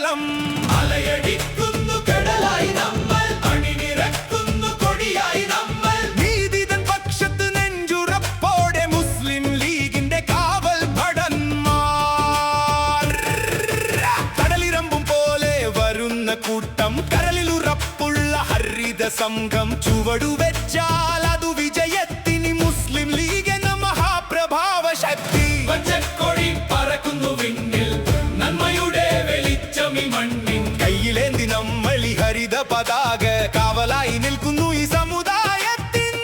ചരിത്രം. അലയടിക്കുന്നു കടലായി നമ്മൾ, അണിനിരക്കുന്നു കൊടിയായി നമ്മൾ. നീതിതൻ പക്ഷത്ത് നെഞ്ചുറപ്പോടെ മുസ്ലിം ലീഗിന്റെ കാവൽ ഭടന്മാർ. കടലിരമ്പും പോലെ വരുന്ന കൂട്ടം, കരളിലുറപ്പുള്ള ഹരിത സംഘം. ചുവടുവെച്ചാൽ അതു വിജയത്തിന് മുസ്ലിം ലീഗ് എന്ന മഹാപ്രഭാവ ശക്തി. പച്ചക്കൊടി പറക്കുന്നു വിണ്ണിൽ, നന്മയുടെ വെളിച്ചമി മണ്ണിൻ. കയ്യിലേന്തി നമ്മൾ ഈ ഹരിത പതാക, കാവലായി നിൽക്കുന്നു ഈ സമുദായത്തിൻ.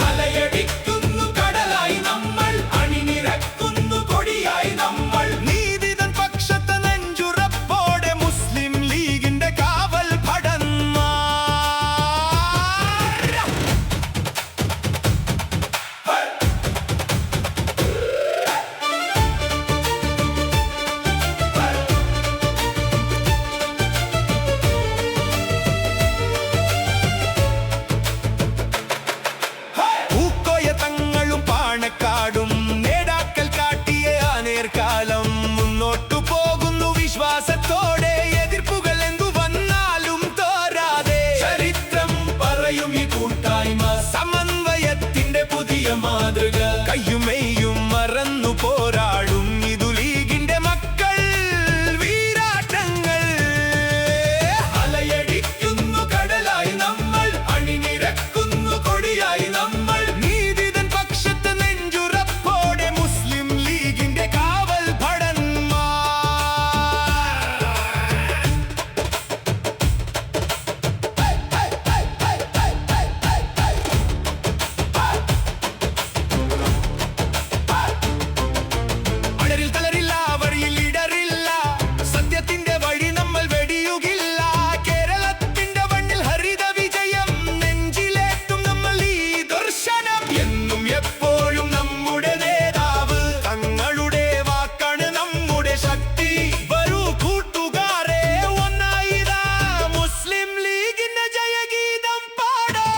അലയടിക്കുന്നു കടലായി നമ്മൾ, അണിനിരക്കുന്നു കൊടിയായി നമ്മൾ. നീതിതൻ പക്ഷത്ത് നെഞ്ചുറപ്പോടെ മുസ്ലിം ലീഗിന്റെ കാവൽ ഭടന്മാർ. പൂക്കോയ തങ്ങളും പാണക്കാടും നേടാക്കൽ കാട്ടിയ ആ നേർക്കാലം. മുന്നോട്ടു പോകുന്നു വിശ്വാസത്തോടെ, എതിർപ്പുകൾ എന്തു വന്നാലും തോരാതെ. ചരിത്രം പറയും ഈ കൂട്ടായ്മ, സമന്വയത്തിന്റെ പുതിയ മാതൃക. കയ്യുമെയ്യും മറന്നു പോരാടും ഇതു ലീഗിന്റെ മക്കൾ, വീരാട്ടങ്ങൾ. അലയടിക്കുന്നു കടലായി നമ്മൾ, അണിനിരക്കുന്നു കൊടിയായി നമ്മൾ. നീതിതൻ പക്ഷത്ത് നെഞ്ചുറപ്പോടെ മുസ്ലിം ലീഗിന്റെ കാവൽ ഭടന്മാർ. അടരിൽ തളരില്ല, വഴിയിൽ ഇടറില്ല, സത്യത്തിന്റെ വഴി നമ്മൾ വെടിയുകില്ല. കേരളത്തിന്റെ മണ്ണിൽ ഹരിത വിജയം നെഞ്ചിലേറ്റും നമ്മൾ ഈ ദർശനം. എന്നും എപ്പോഴും നമ്മുടെ നേതാവ്, തങ്ങളുടെ വാക്കാണ് നമ്മുടെ ശക്തി. വരൂ കൂട്ടുകാരെ, ഒന്നായിതാ മുസ്ലിം ലീഗിന്റെ ജയഗീതം പാടാം.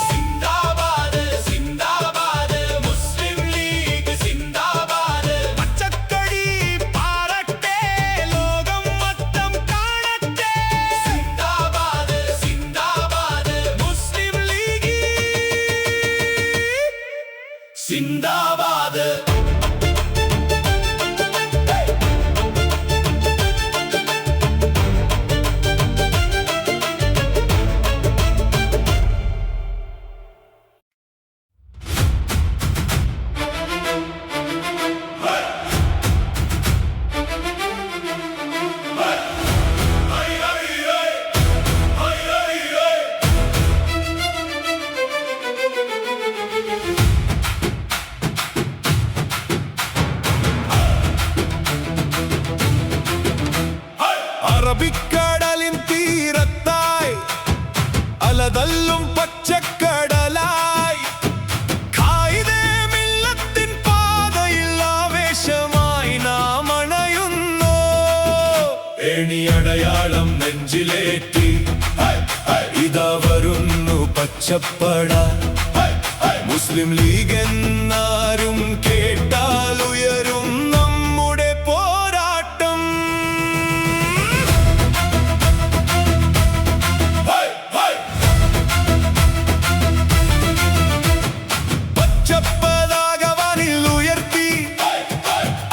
സിന്ദാബാദ് സിന്ദാബാദ്, മുസ്ലിം ലീഗ് സിന്ദാബാദ്. പച്ചക്കൊടി പാറട്ടെ, ലോകം മൊത്തം കാണട്ടെ. സിന്ദാബാദ് സിന്ദാബാദ്, മുസ്ലിം ലീഗ് സിന്ദാബാദ്. അറബിക്കടലിൻ തീരത്തായി അലതല്ലും പച്ചക്കടലായി, ഖായിദേ മില്ലത്തിൻ പാതയിൽ ആവേശമായി നാം അണയുന്നു. ഏണിയടയാളം നെഞ്ചിലേറ്റി ഇതാ വരുന്നു പച്ചപ്പട. മുസ്ലിം ലീഗ് എന്നാരും കേട്ടാൽ ഉയരും നമ്മുടെ പോരാട്ടം. പച്ചപ്പതാക വാനിൽ ഉയർത്തി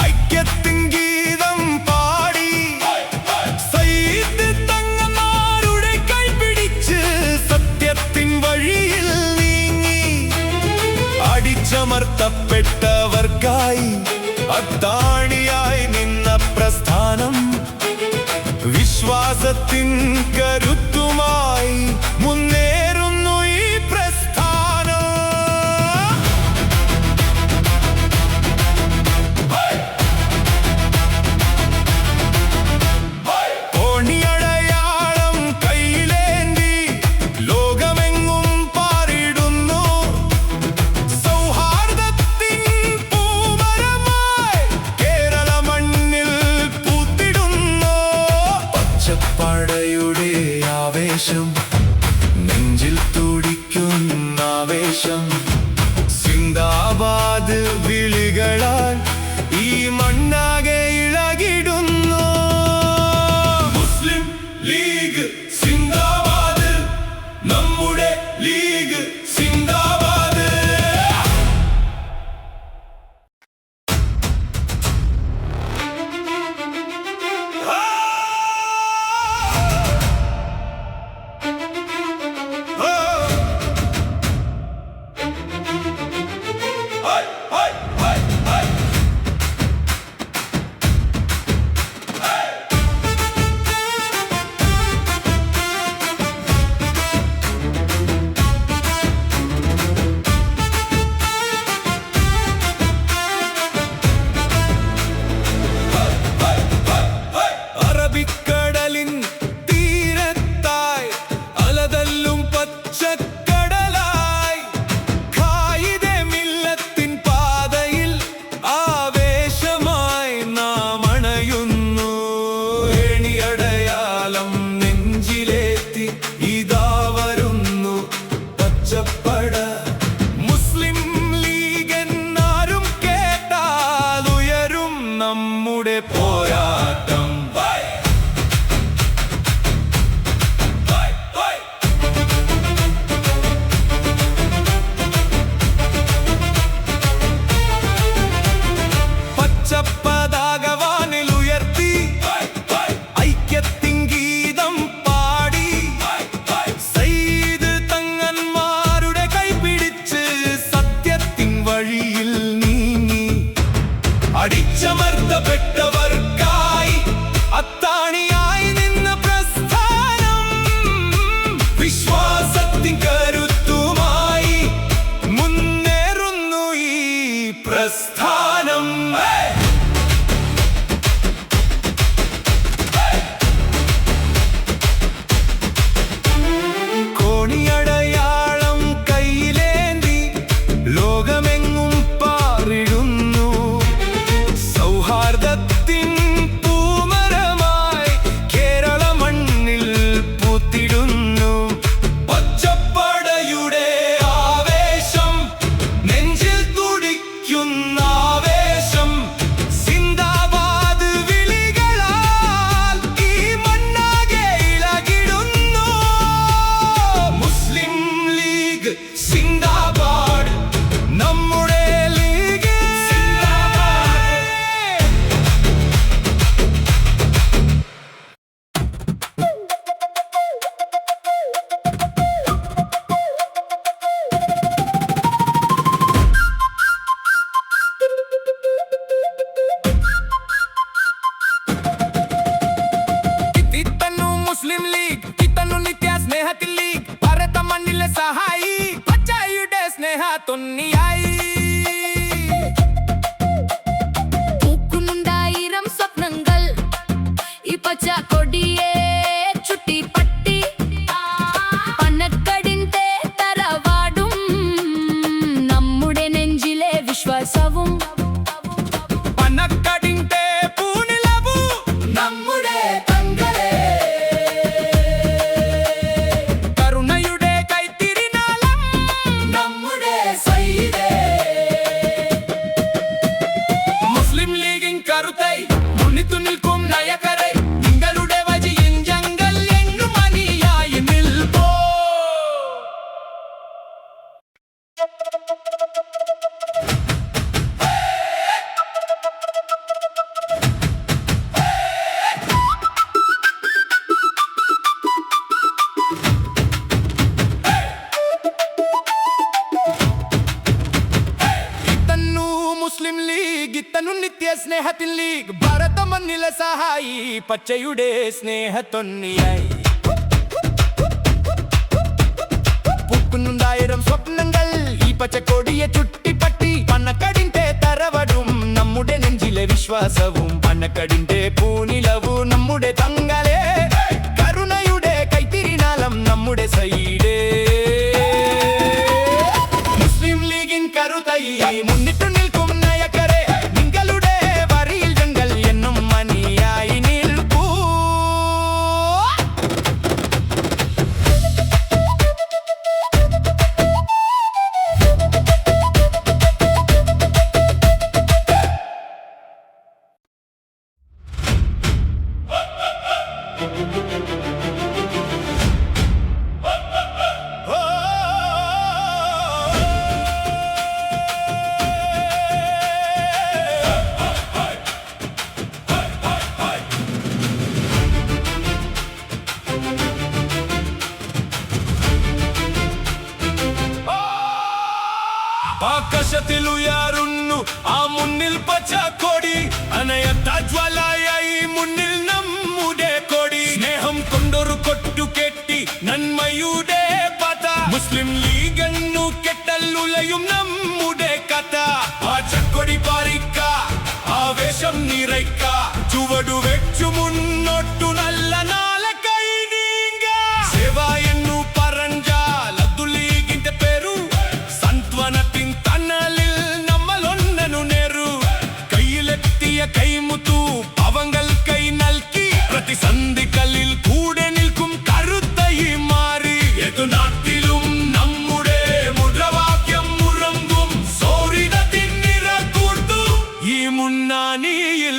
ഐക്യത്തിൻ ഗീതം പാടി, സയ്യിദ് തങ്ങന്മാരുടെ കൈപിടിച്ച് സത്യത്തിൻ വഴിയിൽ നീങ്ങി. അടിച്ചമർത്തപ്പെട്ടവർക്കായി അത്താണിയായി നിന്ന പ്രസ്ഥാനം, വിശ്വാസത്തിൻ കരുത്തുമായി മുന്നേറുന്നു ഈ പ്രസ്ഥാനം. ഓണിയടയാളം കയ്യിലേന്തി ലോകമെങ്ങും പാറിടുന്നു. സൗഹാർദ്ദത്തിൻ പൂമരമായി കേരള മണ്ണിൽ പൂത്തിടുന്നു. പച്ചപ്പടയുടെ ആവേശം നമ്മുടെ പോരാട്ടം. പച്ചപ്പതാക വാനിലുയർത്തി ഐക്യത്തിൻ ഗീതം പാടി സയ്യിദ് തങ്ങന്മാരുടെ കൈപിടിച്ച് സത്യത്തിൻ വഴിയിൽ നീങ്ങി അടിച്ചമർത്തപ്പെട്ടവർക്കായി അത്താണിയായി നിന്ന പ്രസ്ഥാനം വിശ്വാസത്തിൻ കരുത്തുമായി മുന്നേറുന്നു ഈ പ്രസ്ഥാനം. കോണിയടയാളം കയ്യിലേന്തി ലോകമെങ്ങും പാറിടുന്നു. സൗഹാർദ്ദത്തിൻ പൂമരമായി കേരള മണ്ണിൽ പൂത്തിടുന്നു. പച്ചപ്പടയുടെ ആവേശം, നെഞ്ചിൽ തുടിക്കുന്ന ആവേശം, സിന്ദാബാദ് വിളികളാൽ ഈ മണ്ണാകെ ഇളകിടുന്നു. മുസ്ലിം ലീഗ് സിന്ദാബാദ്, നമ്മുടെ ലീഗ് സിന്ദാബാദ്. ഇത്തന്നു മുസ്ലിം ലീഗ്, ഇത്തന്നു നിത്യ സ്നേഹത്തിൽ ലീഗ്, ഭാരത മണ്ണിലെ സഹായി പച്ചയുടെ സ്നേഹത്തൊന്നിയായി. പൂക്കുന്നുണ്ടായിരം സ്വപ്നങ്ങൾ ഈ പച്ച കൊടിയെ ചുറ്റിപ്പറ്റി പണക്കടിന്റെ തറവാടും നമ്മുടെ നെഞ്ചിലെ വിശ്വാസവും പണക്കടിന്റെ പൂനിലവു നമ്മുടെ പങ്കലെ കരുണയുടെ കൈത്തിരിനാളം നമ്മുടെ സയ്യിദേ. മുസ്ലിം ലീഗിൻ കരുത്തൈ മുന്നിട്ടു നിൽക്കും നയകരെ നിങ്ങളുടെ വഴിയിൽ ഞങ്ങൾ എങ്ങും അണിയായി നിൽപ്പോ. ഇത്തന്നു മുസ്ലിം ലീഗ്, ഇത്തന്നു നിത്യ സ്നേഹത്തിൽ ലീഗ്, ഭാരത മണ്ണിലെ സഹായി പച്ചയുടെ സ്നേഹത്തൊന്നിയായി. പൂക്കുന്നുണ്ടായിരം സ്വപ്നങ്ങൾ ഈ പച്ചക്കൊടിയെ ചുറ്റിപ്പറ്റി പണക്കടിന്റെ തറവടും നമ്മുടെ നെഞ്ചിലെ വിശ്വാസവും. പണക്കടിന്റെ പൂനിലവു നമ്മുടെ തങ്ങളെ, കരുണയുടെ കൈത്തിരിനാളം നമ്മുടെ സൈഡേ. മുസ്ലിം ലീഗിൻ കരുതയായി മുന്നിട്ടു നിൽക്കും നയക്കരെ നിങ്ങളുടെ വരിയിൽ ഞങ്ങൾ എന്നും മണിയായി നിൽക്കൂ. ആകാശത്തിലുയരുന്നു ആ മുന്നിൽ പച്ചക്കൊടി, അനയത്ത ജ്വാലയായി മുന്നിൽ നമ്മുടെ കൊടി. സ്നേഹം കൊണ്ടൊരു കൊട്ടു കെട്ടി നന്മയുടെ പത, മുസ്ലിം ലീഗെന്നു കെട്ടല്ലുലയും നമ്മുടെ കഥ. ആ ചക്കൊടി പാറിക്ക, ആവേശം നിറയ്ക്ക, ചുവടു വെച്ചു മുന്നോട്ടു നല്ല നാളെ കൈ നീങ്ക. സേവ എന്നു പറഞ്ഞാൽ അതു ലീഗിന്റെ പേരു, സന്ത്വനത്തിൻ തണലിൽ നമ്മളൊന്നനു നേരു. കയ്യിലെത്തിയ കൈമുത്തു അവങ്ങൾ കൈ നൽകി, പ്രതിസന്ധികളിൽ കൂടെ നിൽക്കും കരുത്തായി മാറി. ഏതു നാട്ടിലും നമ്മുടെ മുദ്രാവാക്യം മുഴങ്ങും, സൗഹൃദത്തിൻ നിറകൂർത്തു ഈ മുന്നണിയിൽ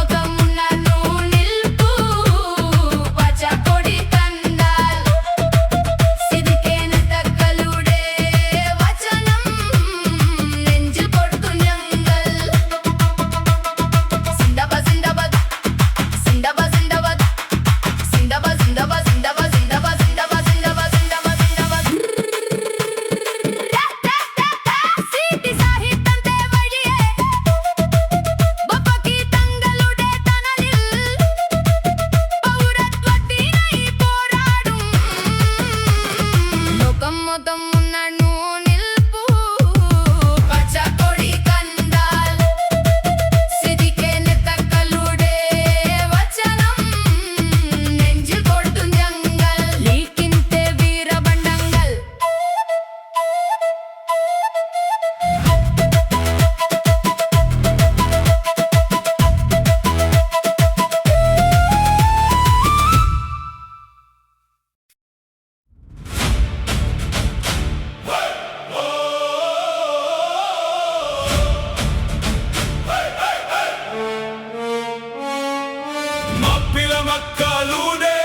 മക്കളുടെ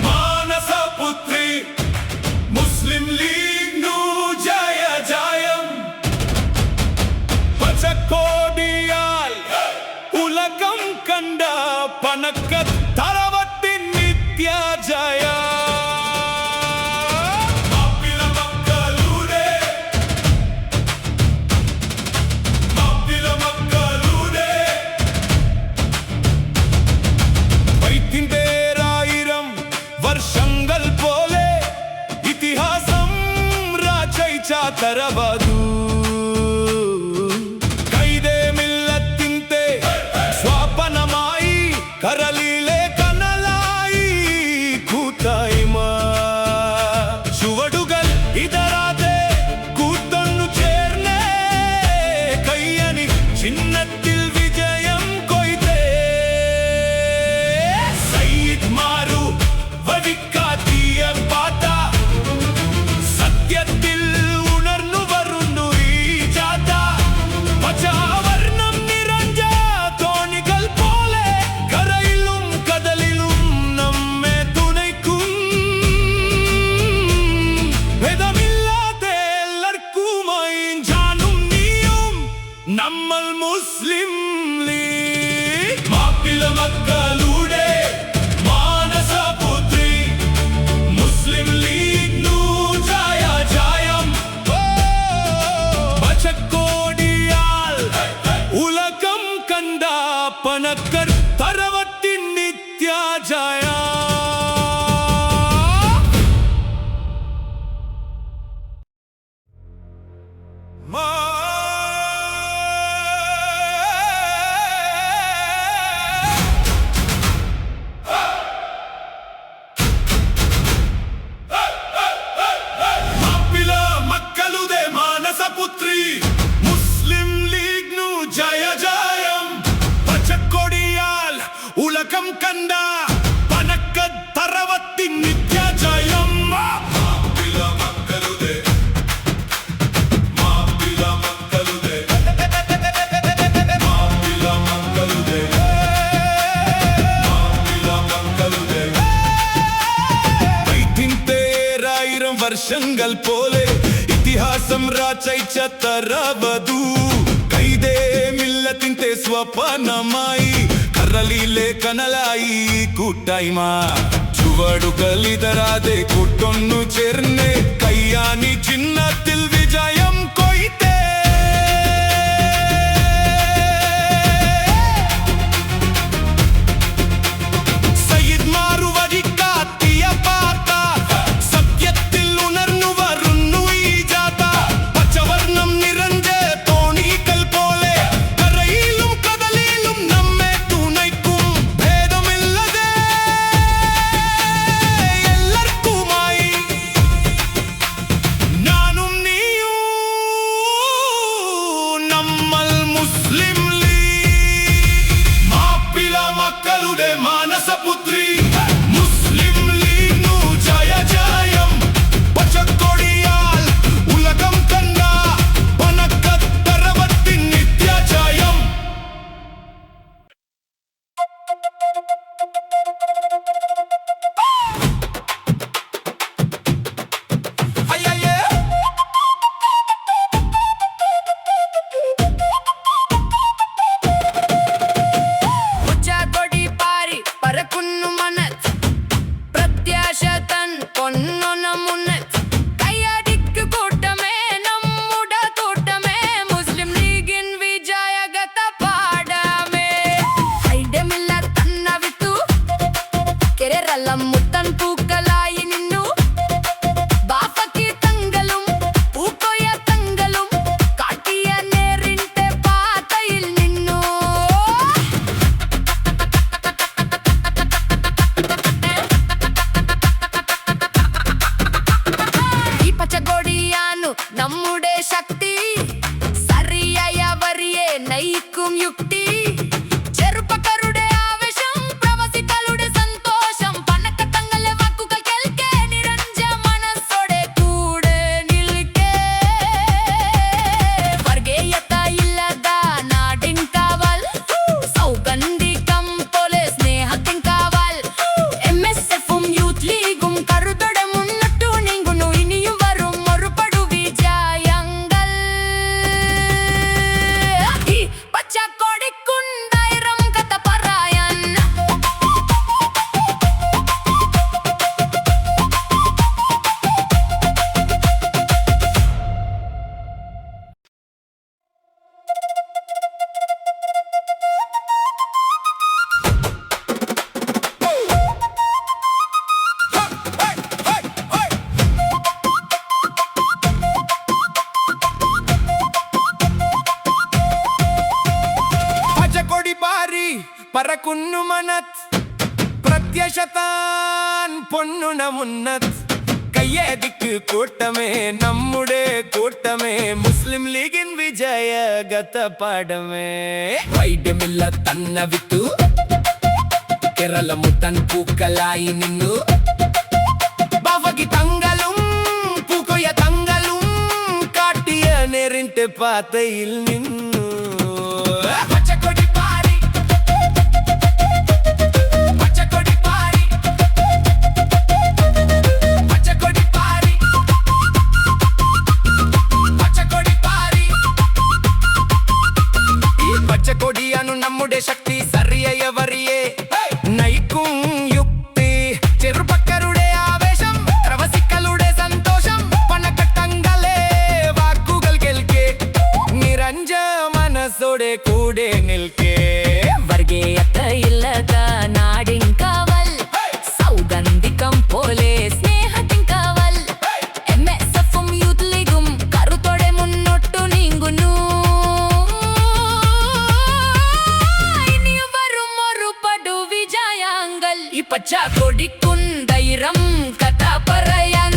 മാനസപുത്രി മുസ്ലിം ലീഗ് ജയ ജയം പച്ചക്കോടിയാൽ ഉലകം കണ്ട പനക്കത്തറവത്തിൻ നിത്യജയ വർഷങ്ങൾ പോലെ ഇതിഹാസം രചയിച്ച തറവതു കൈതേ മില്ലത്തിൻ്റെ സ്വപ്നമായി കരളിലെ കനലായി കൂട്ടായ്മ ചുവടുകൾ ഇടറാതെ കൂട്ടൊന്നു ചേർന്നേ കയ്യണി ചിഹ്നത്തിൽ വിജയം കൊയ്തേ സയ്യിദ് മാറു വഴിക്കാട്ടിയ പാത സത്യത്തിൽ ഉണർന്നു വരുന്നു ഈ ജാഥ പച്ചവർണ്ണം നിറഞ്ഞ തോണികൾ പോലെ കരയിലും കടലിലും നമ്മെ തുണയ്ക്കും ഭേദമില്ലാതെ എല്ലാവർക്കുമായി ഞാനും നീയും നമ്മൾ മുസ്ലിം ലീഗ് മാപ്പിള മക്കളുടെ മാനസപുത്രി മുസ്ലിം ലീഗ് ജയ ജയം പച്ചക്കോടിയാൽ ഉലകം കണ്ട പനക്കർ തറവത്തിൻ നിത്യജയ മാപ്പിള മക്കളുടെ മാനസപുത്രി മുസ്ലിം ലീഗ് ജയ ജയം പച്ചക്കൊടിയാൽ ഉലകം കണ്ട പനക്കത്തറവത്തിൻ നിത്യജയം മാപ്പിള മക്കളുടെ മാപ്പിള മക്കളുടെ മാപ്പിള മക്കളുടെ മാപ്പിള മക്കളുടെ പൈത്തിൻതേരായിരം വർഷങ്ങൾ പോലെ ഇതിഹാസം രചയിച്ച തറവതു കൈതേ മില്ലത്തിൻ്റെ സ്വപ്നമായി കരളിലെ കനലായി കൂട്ടായ്മ ചുവടുകൾ ഇടറാതെ കൂട്ടൊന്നു ചേർന്ന് കയ്യാനി ചിഹ്നത്തിൽ വിജയം കൊയ്തേ സയ്യിദ് മാറു വഴിക്കാട്ടിയ പാത സത്യത്തിൽ ഉണർന്നു വരുന്നു ഈ ജാഥ പച്ചവർണ്ണം നിറഞ്ഞ തോണികൾ പോലെ കരയിലും കടലിലും നമ്മെ തുണയ്ക്കും ഭേദമില്ലാതെ എല്ലാവർക്കുമായി ഞാനും നീയും നമ്മൾ മുസ്ലിം ലീഗ് മാപ്പിള മക്കളുടെ മാനസപുത്രി മുസ്ലിം ലീഗ് ജയ ജയം പച്ചക്കൊടിയാൽ ഉലകം കണ്ട പനക്കത്തറവത്തിൻ നിത്യജയം അയ്യയ്യേ ഉച്ചകൊടി പാരി പറക്കുന്നു മന കുന്നുമനത് പ്രത്യശതാൻ പൊന്നുണമുന്നത് കയ്യേദിക്ക് കൂട്ടമേ നമ്മുടെ കൂട്ടമേ മുസ്ലിം ലീഗിൻ വിജയഗത പാടമേ വൈഡമില്ല തന്ന വിട്ടു കേരള മുത്തൻ പൂക്കളായി നിന്നു ബാവകി തങ്ങളും പൂക്കൊയ തങ്ങളും കാട്ടിയ നേരിട്ട് പാതയിൽ നിന്നു പച്ചക്കൊടി പാരി പച്ചക്കൊടി പാരി പച്ചക്കൊടി പാരി പച്ചക്കൊടി പാരി ഈ പച്ചക്കൊടിയാണ് നമ്മുടെ ശക്തി സറിയവറിയേ നയിക്കും യുക്തി ചെറുപ്പക്കാരുടെ ആവേശം പ്രവസിക്കളുടെ സന്തോഷം പണക്കട്ടങ്ങളെ വാക്കുകൾ കേൾക്കേ നിറഞ്ച മനസ്സോടെ കൂടെ നിൽക്കേ വർഗീയതയില്ലത നാടിൻ കാവൽ സൗഗന്ധികം പോലെ സ്നേഹത്തിൻ കാവൽ MSF-ഉം യൂത്ത് ലീഗും കരുത്തോടെ മുന്നോട്ടു നീങ്ങുന്നു ഇനിയും വരും ഒരു പടു വിജയാങ്കൽ ഈ പച്ച കൊടിക്കും ധൈര്യം കഥ പറയാൻ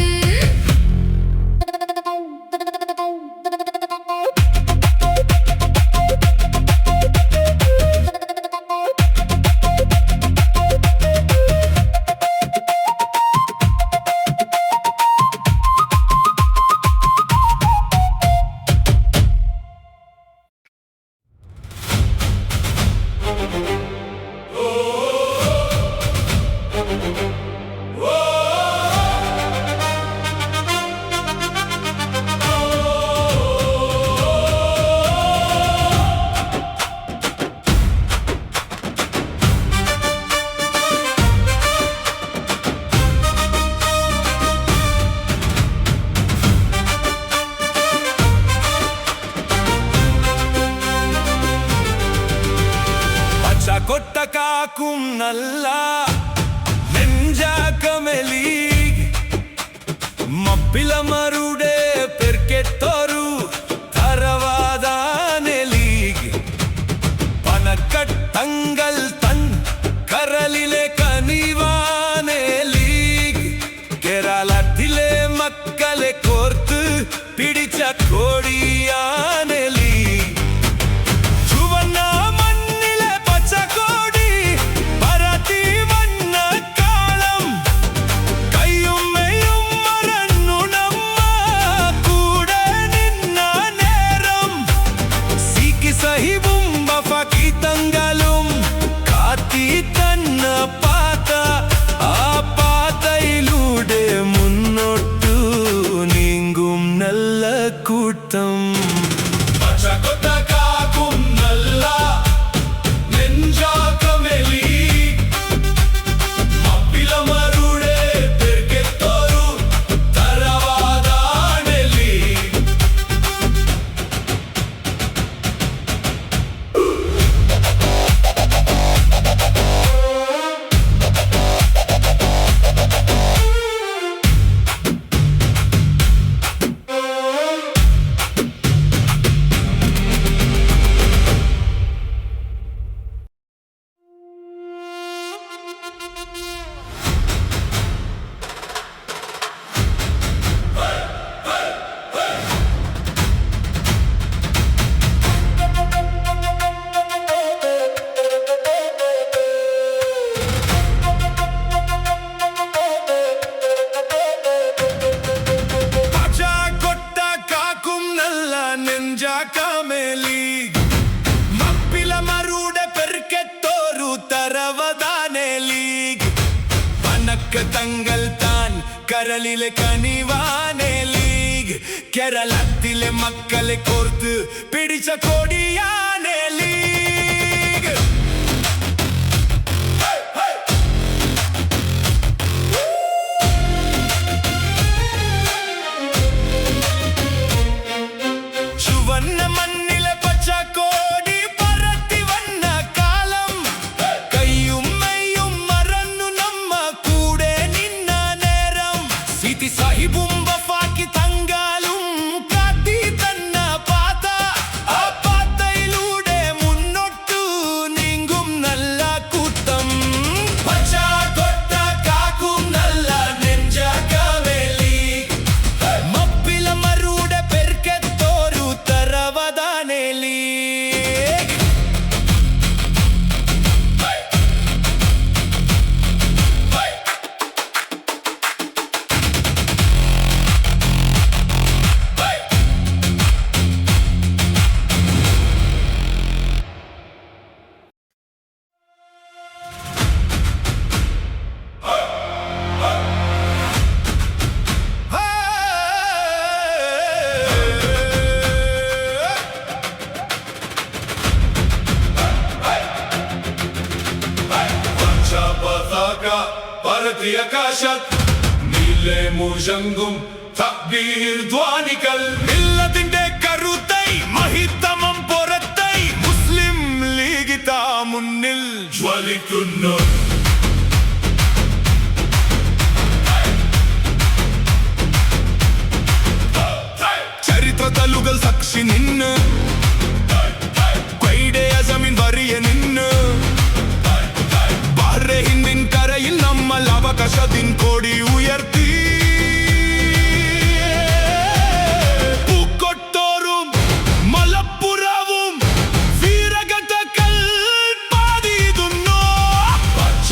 കൊട്ടക്കാക്കും നല്ല നെഞ്ചാക്കമെലി മപ്പിലമരുടെ പെർക്കെത്തോരു തറവാദാനെ ലീഗ് പനക്കട്ടങ്ങൾ തൻ കരളിലെ കനിവാനെ ലീഗ് കേരളത്തിലെ മക്കളെ കോർത്ത് പിടിച്ച കോടിയാനെ ലീഗ് കൂട്ടം പച്ചക്കൊട്ടക്കാക്കും നല്ല നെഞ്ചാക്കമെലി മപ്പിലമരുടെ പെർക്കെത്തോരു തറവാദാണെലി മപ്പിലമരുടെ പെർക്കെത്തോരു തറവദാനെ ലീഗ് പനക്കട്ടങ്ങൾ താൻ കരളിലെ കനിവാനെ ലീഗ് കേരളത്തിലെ മക്കളെ കോർത്ത് പിടിച്ച കൊടിയാനെ ലീഗ് ചുവന്ന മണ്ണിലെ പച്ചക്കോടി പറത്തി വന്ന കാലം കയ്യും മെയ്യും മറന്നു നമ്മ കൂടെ നിന്ന നേരം സിതി സാഹിബും വഫാക്കി തങ്കാലും കാത്തി തന്ന പാത ആ പാതയിലൂടെ ഭാരതീയാകാശം നീലെ മുഴങ്ങും തക്ബീർ ധ്വനികൾ മില്ലത്തിന്റെ കരുത്തൈ മഹിതമം പുറത്തൈ മുസ്ലിം ലീഗ് താ മുന്നിൽ ജ്വലിക്കുന്നു ചരിത്ര തലുകൾ സാക്ഷി നിന്ന് ക്വൈഡെ അസമിൻ വരിയ നിന്ന് ബഹ്റൈനിൻ കരയിൽ നമ്മൾ അവകാശത്തിൻ കൊടി ഉയർത്തി പൂക്കൊട്ടോറും മലപ്പുറവും വീരഗതകൾ പാടിയിടുന്നു പച്ച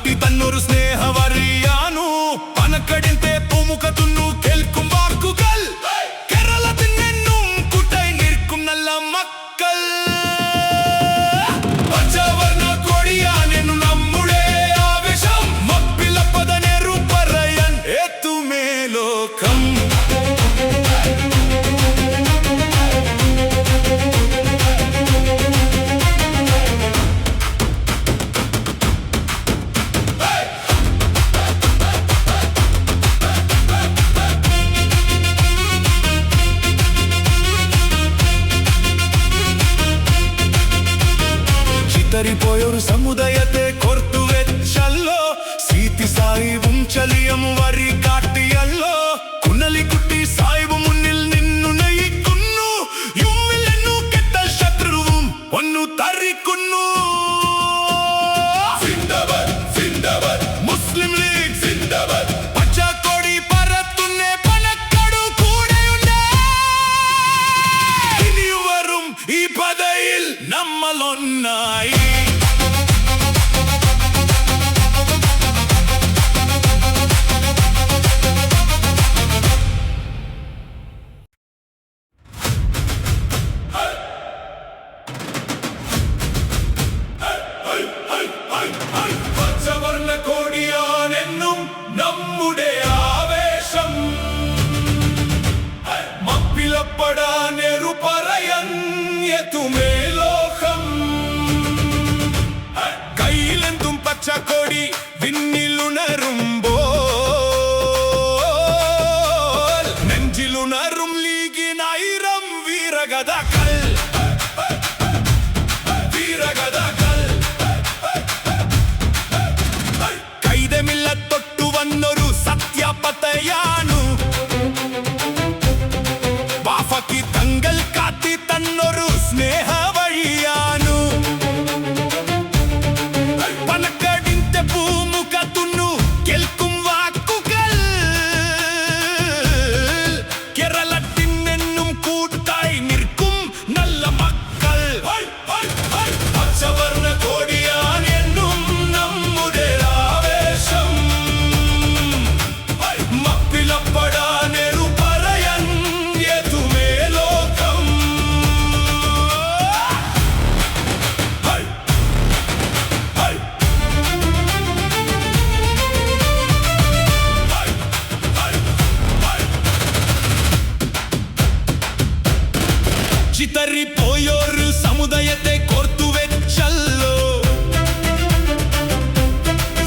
കാട്ടി തന്നൊരു സ്നേഹവറിയാനു പനക്കടിന്റെ പൂമുഖത്തുന്നു കേൾക്കും വാക്കുകൾ കേരളത്തിനെന്നും കൂട്ടായി നിൽക്കും നല്ല മക്കൾ പച്ചവർണ്ണ കൊടിയാനെന്നു നമ്മുടെ ആവേശം മപ്പിലപ്പത നെറു പറയാൻ എത്തുമേ ലോകം ചിതറിപ്പോയൊരു സമുദായത്തെ കോർത്തുവെച്ചല്ലോ സീതി സാഹിബും ചലിയം വരി കാട്ടിയല്ലോ കുന്നലിക്കുട്ടി സാഹിബ് മുന്നിൽ നിന്നു നയിക്കുന്നു യുമ്മിലെന്നു കെട്ട ശത്രുവും ഒന്നു തറിക്കുന്നു മുസ്ലിം ലീഗ് സിന്ദാബാദ് പച്ചക്കൊടി പറത്തുന്നേ പനക്കടു കൂടെയുണ്ട് ഇനി വരും ഈ പദയിൽ നമ്മൾ ഒന്നായി പച്ചവർണ്ണ കൊടിയാനെന്നും നമ്മുടെ ആവേശം മപ്പിലപ്പെടാനെറു പറയാൻ എത്തുമേ ലോകം കയ്യിലെന്തും പച്ചക്കൊടി വിണ്ണിലുണരുമ്പോൾ നെഞ്ചിലുണരും ലീഗിനായിരം വീരഗതകൾ കൈതമില്ല തൊട്ടു വന്നൊരു സത്യപതയാണു വാഫക്കി തങ്ങൾ കാത്തി തന്നൊരു സ്നേഹ വഴിയാണു പനക്കടിന്റെ പൂമുഖത്തുന്നു കേൾക്കും വാക്കുകൾ കേരളത്തിനെന്നും കൂട്ടായി നിൽക്കും നല്ല മക്കൾ പച്ചവർണ്ണ കൊടിയാൻ എന്നും നമ്മുടെ ആവേശം മപ്പിലപ്പെടാനെറു പറയാൻ എത്തുമേ ലോകം ചിതറിപ്പോയൊരു സമുദായത്തെ കോർത്തുവെച്ചല്ലോ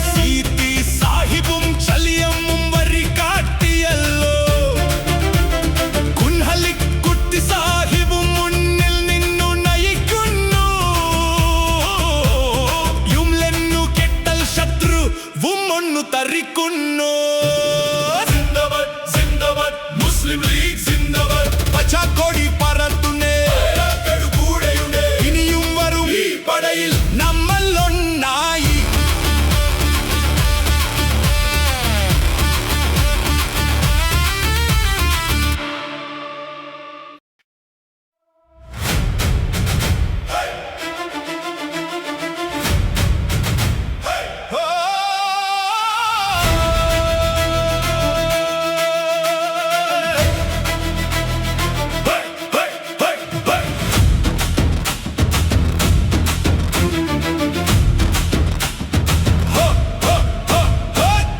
സീതി സാഹിബും ചലിയമ്മും വരി കാട്ടിയല്ലോ കുന്നലിക്കുട്ടി സാഹിബും മുന്നിൽ നിന്നു നയിക്കുന്നു യുമ്ലെന്നു കെട്ടൽ ശത്രുവും ഒന്നു തറിക്കുന്നു മുസ്ലിം ലീഗ് സിന്ദാബാദ് പച്ചക്കൊടി പറത്തുന്നേ ഇനിയും വരും ഈ പടയിൽ നമ്മൾ ഒന്നായി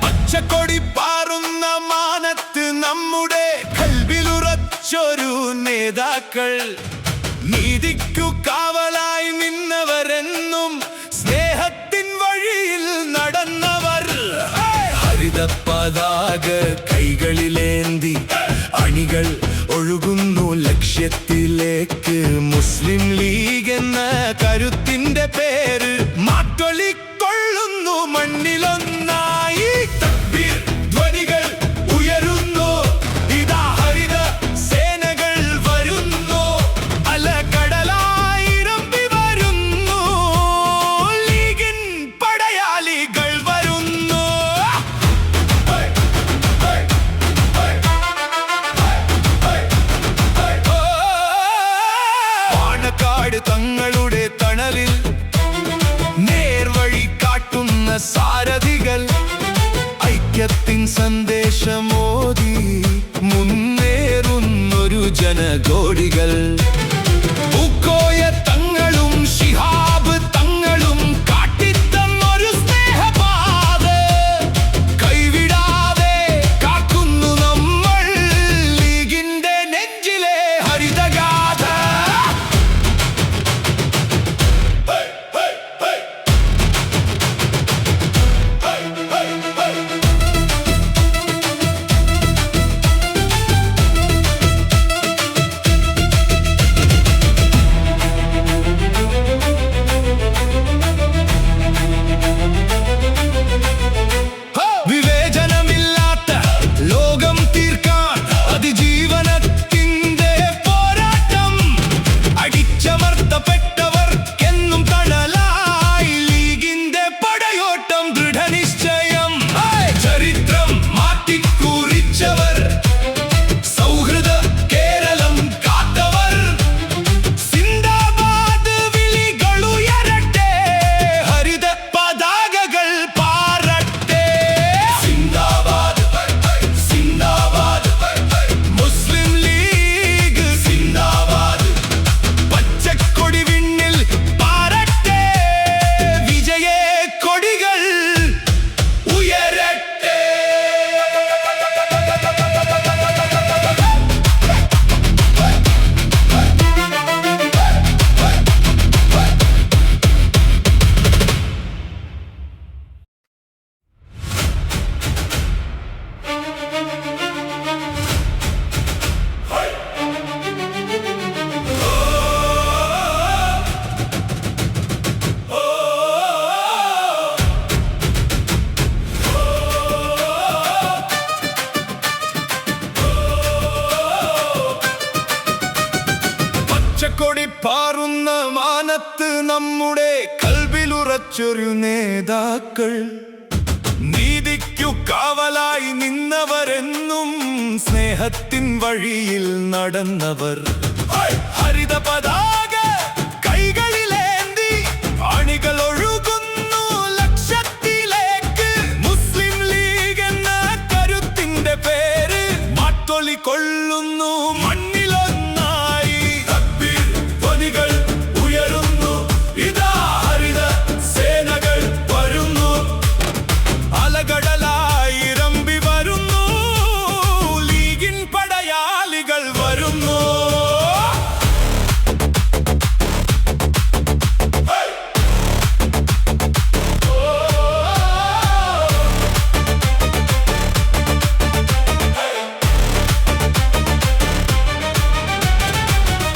പച്ചക്കൊടി പാറുന്ന മാനത്ത് നമ്മുടെ കൽവിലുറച്ചൊരു നേതാക്കൾ നീതിക്കു കാവലായി നിന്നവരെന്നും സ്നേഹത്തിൻ വഴിയിൽ നടന്നവർ ഹരിത പതാക കൈകളിലേന്തി അണികൾ ഒഴുകുന്നു ലക്ഷ്യത്തിലേക്ക് മുസ്ലിം ലീഗ് എന്ന കരുത്തിന്റെ പേര് മാറ്റൊലിക്കൊള്ളുന്നു മണ്ണിലൊന്നായി തക്ബീർ ധ്വനികൾ ഉയരുന്നു ഇതാ ഹരിത സേനകൾ വരുന്നു അലകടലായിരമ്പി വരുന്നു ലീഗിൻ പടയാളികൾ വരുന്നു പാണക്കാട് തങ്ങളുടെ തണലിൽ നേർവഴി ജനകോടികൾ. പൂക്കോയ തങ്ങളും ശിഹാബ് തങ്ങളും കാട്ടിത്തന്നൊരു സ്നേഹപാത. കൈവിടാതെ കാക്കുന്നു നമ്മൾ ലീഗിന്റെ നെഞ്ചിലെ ഹരിതഗാഥ. വിവേചനമില്ലാത്ത ലോകം തീർക്കാൻ അതിജീവനത്തിന്റെ പോരാട്ടം. അടിച്ചമർത്തപ്പെട്ടവർക്കെന്നും തണലായി ലീഗിന്റെ പടയോട്ടം. ദൃഢനിശ്ചയം ചരിത്രം മാറ്റിക്കുറിച്ചവർ. സൗഹൃദ കേരളം കാത്തവർ. സിന്ദാബാദ് വിളികളുയരട്ടെ. ഹരിത പതാകകൾ പാറട്ടെ. സിന്ദാബാദ് സിന്ദാബാദ് മുസ്ലിം ലീഗ് സിന്ദാബാദ്. പച്ചക്കൊടി വിണ്ണിൽ പാറട്ടെ. വിജയ കൊടികൾ ഉയരട്ടെ. പച്ചക്കൊടി പാറുന്ന മാനത്ത് നമ്മുടെ കൽവിലുറച്ചൊരു നേതാക്കൾ. നീതിക്കു കാവലായി നിന്നവരെന്നും സ്നേഹത്തിൻ വഴിയിൽ നടന്നവർ. ഹരിത പതാക കൈകളിലേന്തി അണികൾ ഒഴുകുന്നു ലക്ഷത്തിലേക്ക്. മുസ്ലിം ലീഗ് എന്ന കരുത്തിന്റെ പേര് മാറ്റൊലി കൊള്ളുന്നു മണ്ണിലൊന്നായി. തക്ബീർ ധ്വനികൾ ഉയരുന്നു. ഇതാ ഹരിത സേനകൾ വരുന്നു. അലകടലായി ഇരമ്പി വരുന്നു. ലീഗിൻ പടയാളികൾ വരുന്നു.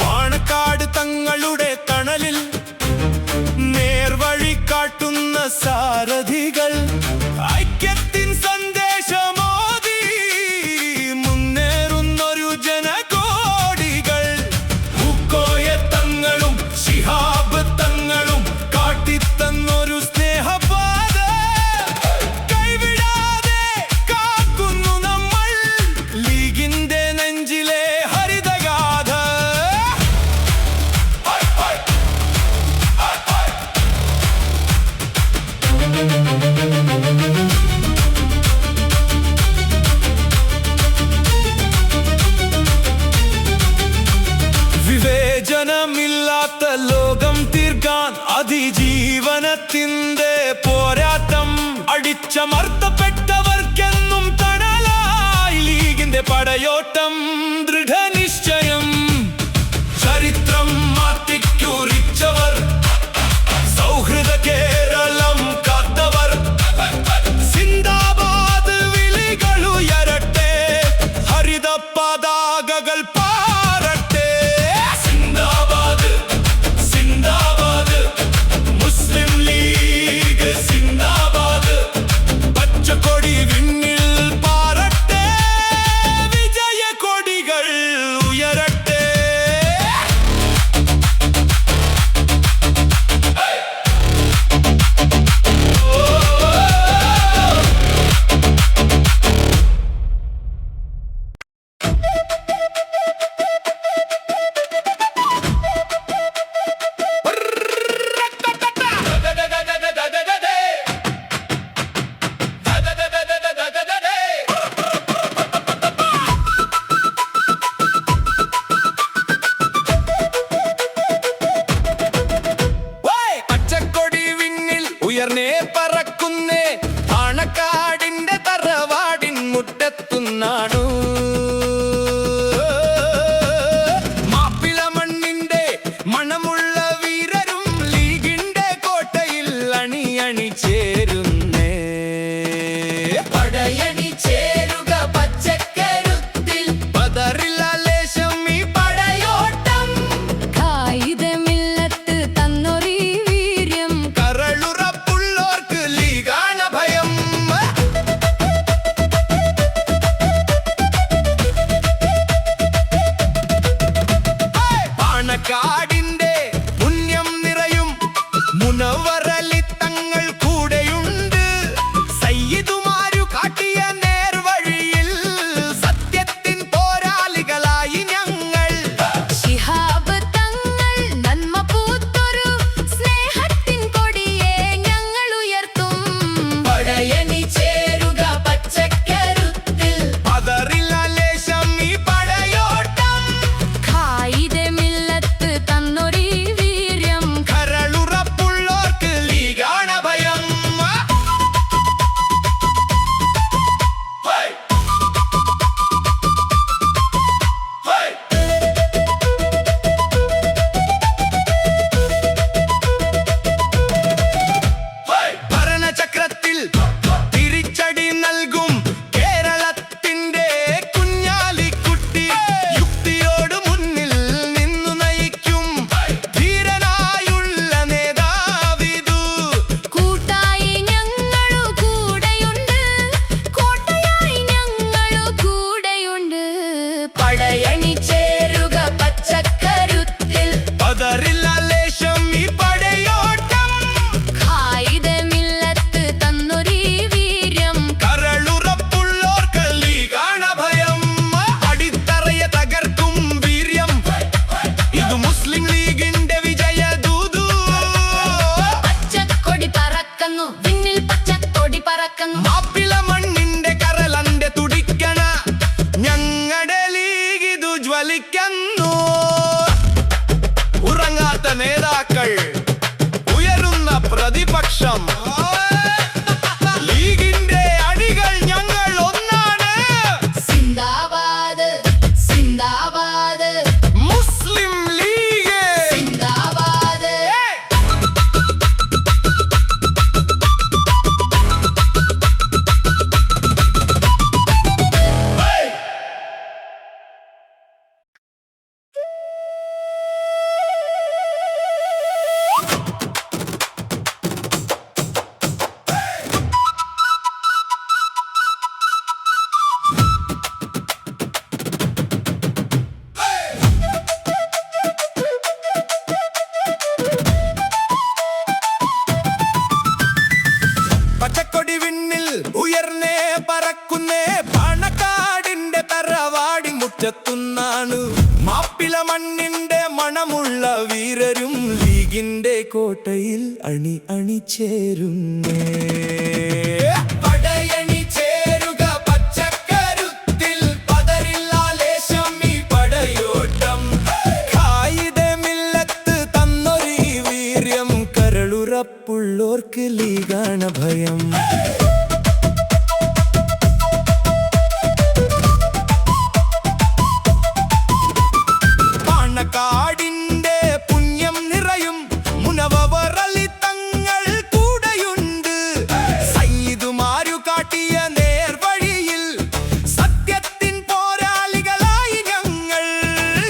പാണക്കാട് തങ്ങളുടെ തണലിൽ നേർവഴി കാട്ടുന്ന സാരഥികൾ. ഐക്യത്തിൻ സന്ദേശമോദി മുന്നേറുന്നൊരു ജനകോടികൾ. പൂക്കോയ തങ്ങളും ശിഹാബ് തങ്ങളും കാട്ടിത്തന്നൊരു സ്നേഹപാത. കൈവിടാതെ കാക്കുന്നു നമ്മൾ ലീഗിന്റെ നെഞ്ചിലെ ഹരിതഗാഥ. വിവേചനമില്ലാത്ത ലോകം തീർക്കാൻ അതിജീവനത്തിന്റെ പോരാട്ടം. അടിച്ചമർത്തപ്പെട്ടവർക്കെന്നും തണലായി ലീഗിന്റെ പടയോട്ടം. ദൃഢനിശ്ചയം ചരിത്രം മാറ്റിക്കുറിച്ചവർ. സൗഹൃദ കേരളം കാത്തവർ. സിന്ദാബാദ് വിളികളുയരട്ടെ. ഹരിത പതാകകൾ പാറട്ടെ. സിന്ദാബാദ് സിന്ദാബാദ് മുസ്ലിം ലീഗ് സിന്ദാബാദ്. പച്ചക്കൊടി വിണ്ണിൽ പാറട്ടെ. വിജയ കൊടികൾ പടയണിചേരുക പച്ചക്കരുത്തിൽ പതറില്ല ലേശം ഈ പടയോട്ടം ആയുധമില്ലത്ത് തന്നൊരീ വീര്യം കരളുറപ്പുള്ളോർക്കല്ലീ കാണഭയം അടിത്തറയെ തകർക്കും വീര്യം ഇത് മുസ്ലിം ലീഗിന്റെ വിജയദൂതു പച്ചക്കൊടി പറക്കുന്നു വിണ്ണിൽ പച്ചക്കൊടി പറക്കുന്നു മാപ്പിള മണ്ണിന്റെ കരളന്റെ തുടിക്കണ ഞങ്ങളുടെ ലീഗ് ഇതു ജ്വലിക്കുന്നു ഉറങ്ങാത്ത നേതാക്കൾ ഉയരുന്ന പ്രതിപക്ഷം ലീഗിന്റെ അണികൾ ഞങ്ങൾ ഒന്നാണ് സിന്ദാബാദ് സിന്ദാബാദ് മുസ്ലിം ലീഗ് സിന്ദാബാദ് പച്ചക്കൊടി വിണ്ണിൽ ഉയർന്നേ പറക്കുന്നേ പാണക്കാടിന്റെ തറവാടി മുറ്റത്തുന്നാണ് മാപ്പിള മണ്ണിന്റെ മണമുള്ള വീരരും ലീഗിന്റെ കോട്ടയിൽ അണിചേരുന്നേ പടയണിചേരുക പച്ചക്കരുത്തിൽ പതറില്ല ലേശം ഈ പടയോട്ടം ആയുധമില്ലത്ത് തന്നൊരീ വീര്യം കരളുറപ്പുള്ളോർക്ക് ലീഗാണ് ഭയം പാണക്കാടിന്റെ പുണ്യം നിറയും മുനവ്വറലി തങ്ങൾ കൂടെയുണ്ട് സയ്യിദുമാരു കാട്ടിയ നേർവഴിയിൽ സത്യത്തിൻ പോരാളികളായി ഞങ്ങൾ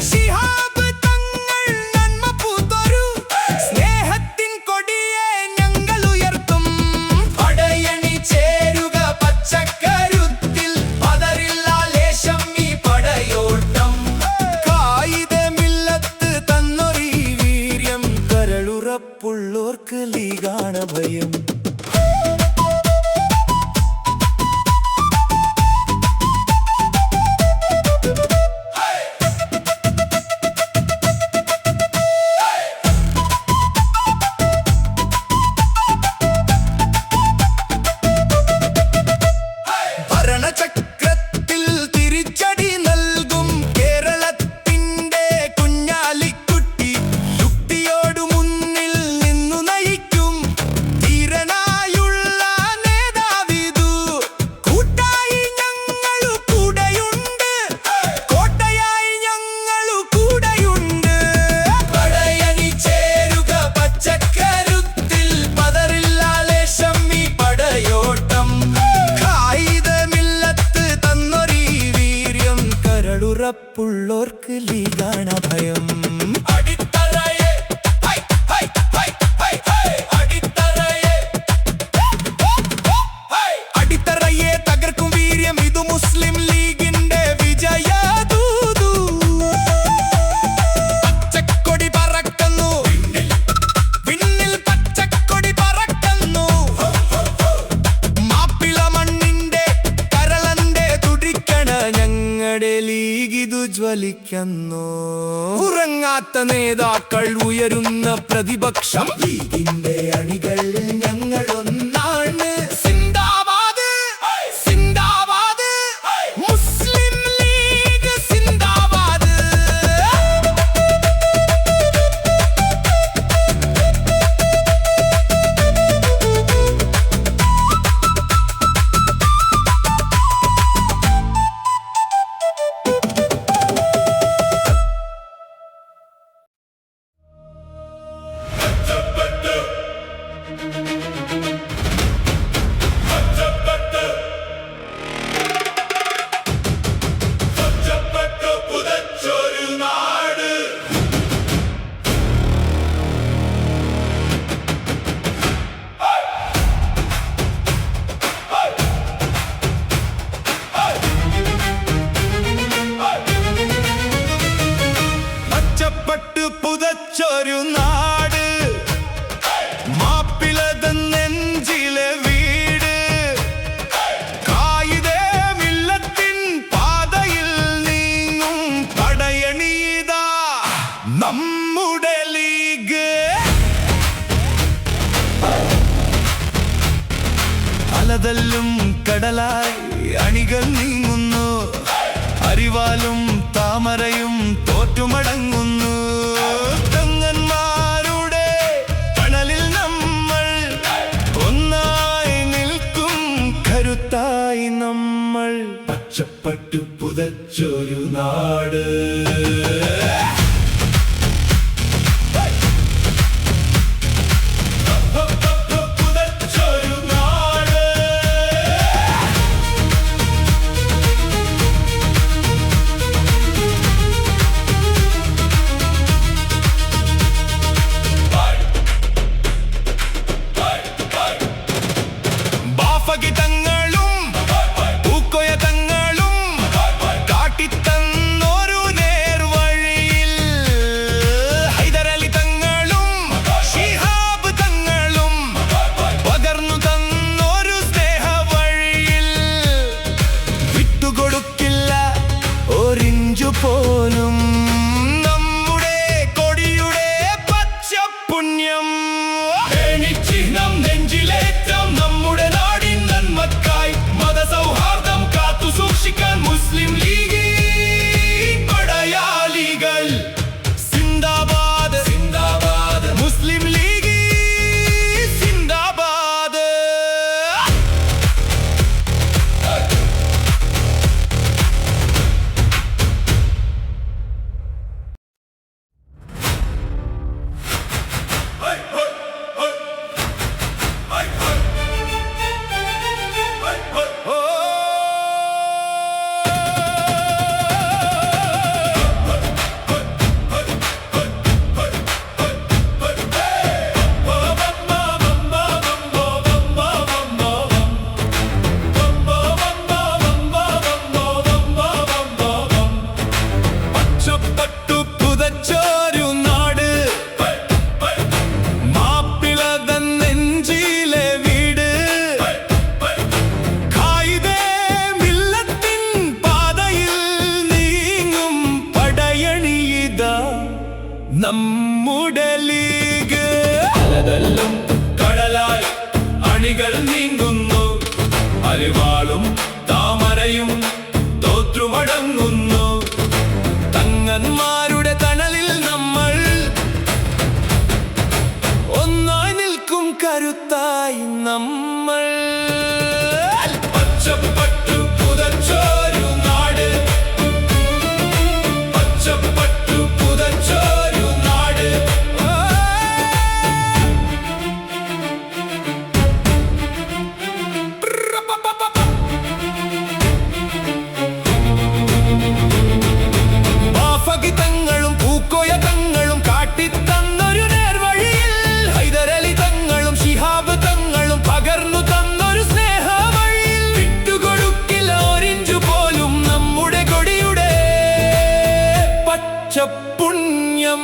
ശിഹാബ് തങ്ങൾ നന്മ പൂത്തൊരു സ്നേഹത്തിൻ കൊടിയെ ഞങ്ങൾ ഉയർത്തും പടയണിചേരുക പച്ചക്കരുത്തിൽ പതറില്ല ലേശം ഈ പടയോട്ടം ആയുധമില്ലത്ത് തന്നൊരീ വീര്യം കരളുറപ്പുള്ളോർക്ക് ലീഗാണ് ഭയം ഭരണചക്രത്തിൽ തിരിച്ചടി നൽകും കേരളത്തിന്റെ കുഞ്ഞാലിക്കുട്ടി യുക്തിയോടു മുന്നിൽ നിന്നു നയിക്കും ധീരനായുള്ള നേതാവിതു കൂട്ടായി ഞങ്ങളു കൂടെയുണ്ട് കോട്ടയായി ഞങ്ങളു കൂടെയുണ്ട് പടയണിചേരുക പച്ചക്കരുത്തിൽ പതറില്ല ലേശം ഈ പടയോട്ടം ആയുധമില്ലത്ത് തന്നൊരീ വീര്യം കരളുറപ്പുള്ളോർക്ക് ലീഗാണ് ഭയം അടിത്തറയെ ഹൈ ഹൈ ഹൈ ഹൈ ഹൈ അടിത്തറയെ അടിത്തറയെ തകർക്കും വീര്യം ഇതു മുസ്ലിം ലീഗിന്റെ വിജയദൂതു പച്ചക്കൊടി പറക്കുന്നു വിണ്ണിൽ പച്ചക്കൊടി പറക്കുന്നു മാപ്പിള മണ്ണിന്റെ കരളന്റെ തുടിക്കണ ഞങ്ങളുടെ ലീഗ് ഇതു ജ്വലിക്കുന്നു ഉറങ്ങാത്ത നേതാക്കൾ ഉയരുന്ന പ്രതിപക്ഷം ലീഗിന്റെ അണികൾ ഞങ്ങൾ ഒന്നാണ് സിന്ദാബാദ് സിന്ദാബാദ് മുസ്ലിം ലീഗ് സിന്ദാബാദ് നമ്മുടെ ലീഗ്. അലതല്ലും കടലായി അണികൾ നീങ്ങുന്നു, അരിവാലും താമരയും തോറ്റുമടങ്ങുന്നു. തങ്ങന്മാരുടെ തണലിൽ നമ്മൾ ഒന്നായി നിൽക്കും, കരുത്തായി നമ്മൾ. പച്ചപ്പട്ടു പുതച്ചൊരു നാട്, പുതച്ചൊരു നാട്. ബാഫഗിതങ്ങളും പൂക്കോയതങ്ങളും കാട്ടിത്തന്നൊരു നേർവഴിയിൽ, ഹൈദരലി തങ്ങളും ശിഹാബ് തങ്ങളും പകർന്നു തന്നൊരു സ്നേഹവഴിയിൽ. വിട്ടുകൊടുക്കില്ല ഒരിഞ്ചു പോലും നമ്മുടെ കൊടിയുടെ പച്ചപ്പുണ്യം. ചിഹ്നം നെഞ്ചിലേറ്റം നമ്മുടെ നാടിൻ നന്മക്കായി, മതസൗഹാർദ്ദം കാത്തു സൂക്ഷിക്കാൻ മുസ്ലിം ലീഗ് പടയാളികൾ. സിന്ദാബാദ് സിന്ദാബാദ്, മുസ്ലിം ലീഗ് സിന്ദാബാദ്. പച്ചപ്പട്ടു പുതച്ചൊരു നാട്, മാപ്പിളതൻ നെഞ്ചിലെ വീട്. ഖായിദേ മില്ലത്തിൻ പാതയിൽ നീങ്ങും പടയണിയിതാ നമ്മുടെ ലീഗ്. അലതല്ലും കടലായി അണികൾ നീങ്ങുന്നു, അരിവാളും താമരയും തോറ്റുമടങ്ങുന്നു. തങ്ങന്മാരുടെ തണലിൽ നമ്മൾ ഒന്നായി നിൽക്കും, കരുത്തായി നമ്മൾ. പച്ചപ്പട്ടു പുതച്ചൊരു നാട്, പച്ചപ്പട്ടു പുതച്ചൊരു നാട്. ബാഫഗിതങ്ങളും പൂക്കോയതങ്ങളും കാട്ടിത്തന്നൊരു നേർവഴിയിൽ, ഹൈദരലി തങ്ങളും ശിഹാബ് തങ്ങളും പകർന്നു തന്നൊരു സ്നേഹവഴിയിൽ. വിട്ടുകൊടുക്കില്ല ഒരിഞ്ചു പോലും നമ്മുടെ കൊടിയുടെ പച്ചപ്പുണ്യം.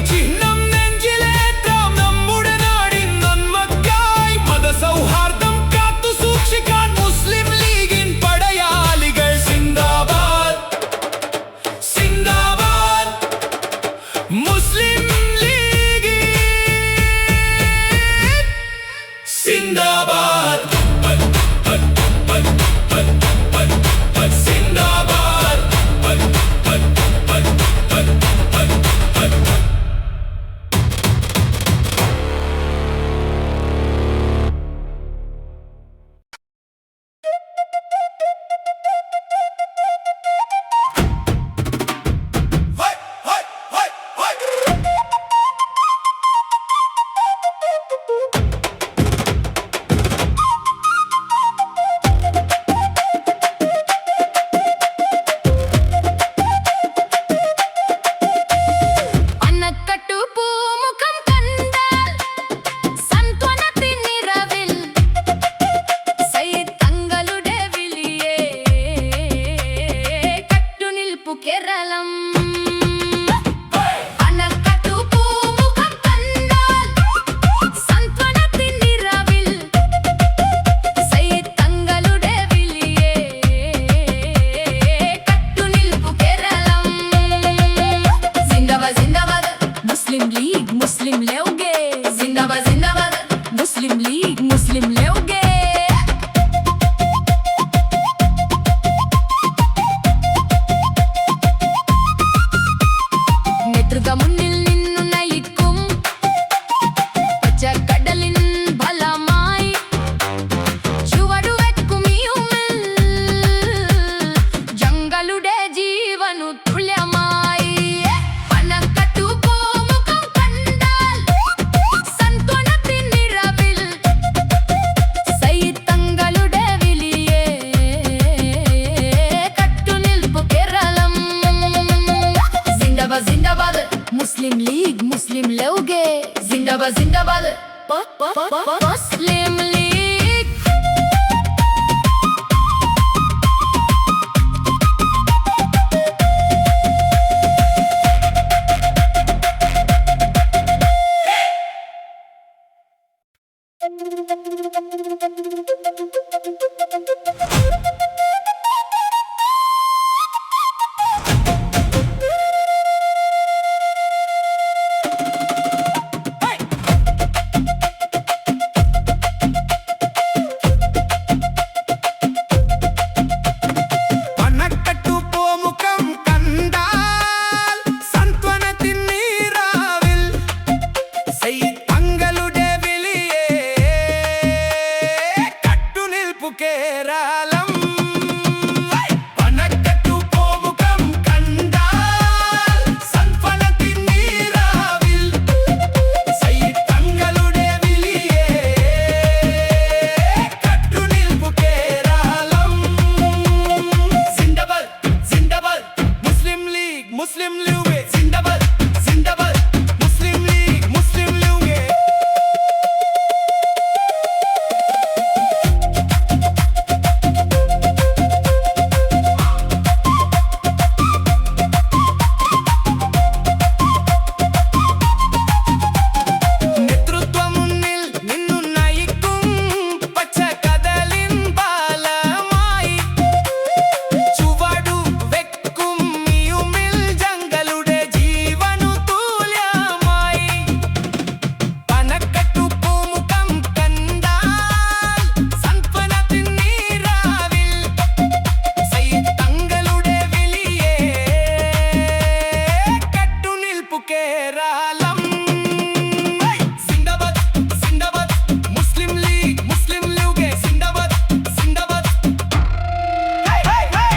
ചിഹ്നം നെഞ്ചിലേറ്റാം നമ്മുടെ നാടിൻ നന്മക്കായി, മതസൗഹാർദ്ദം കാത്തു സൂക്ഷിക്കാൻ മുസ്ലിം ലീഗിൻ പടയാളികൾ. സിന്ദാബാദ് സിന്ദാബാദ്, മുസ്ലിം ലീഗ് സിന്ദാബാദ്. ജിന്ദാബാദ് മുസ്ലിം ലീഗ് പണക്കട്ടു പോമുഖം കണ്ടാൽ സന്ത്വനത്തിൻ നീരാവിൽ തങ്ങളുടെ വിളിയെ കട്ടുനിൽപ്പു കേരളം പണക്കട്ടു പോമുഖം കണ്ടാൽ സന്ത്വനത്തിൻ നീരാവിൽ തങ്ങളുടെ വിളിയെ കട്ടുനിൽപ്പു കേരളം ജിന്ദാബാദ് ജിന്ദാബാദ് മുസ്ലിം ലീഗ് ജിന്ദാബാദ് ജിന്ദാബാദ് മുസ്ലിം ലീഗ് നേതൃത്വം മുന്നിൽ നിന്നു നയിക്കും പച്ചക്കടലിൻ പാലമായി ചുവടു വെക്കും മിയുമിൽ ജംഗലുടെ ജീവനു തുല്യമായി പണക്കട്ടു പൂമുഖം കണ്ടാൽ സന്ത്വനത്തിൻ നീരാവിൽ തങ്ങളുടെ വിളിയെ കട്ടുനിൽപ്പു കേരളം ജിന്ദാബാദ് ജിന്ദാബാദ് മുസ്ലിം ലീഗ് ജിന്ദാബാദ് ജിന്ദാബാദ് ഹൈ ഹൈ ഹൈ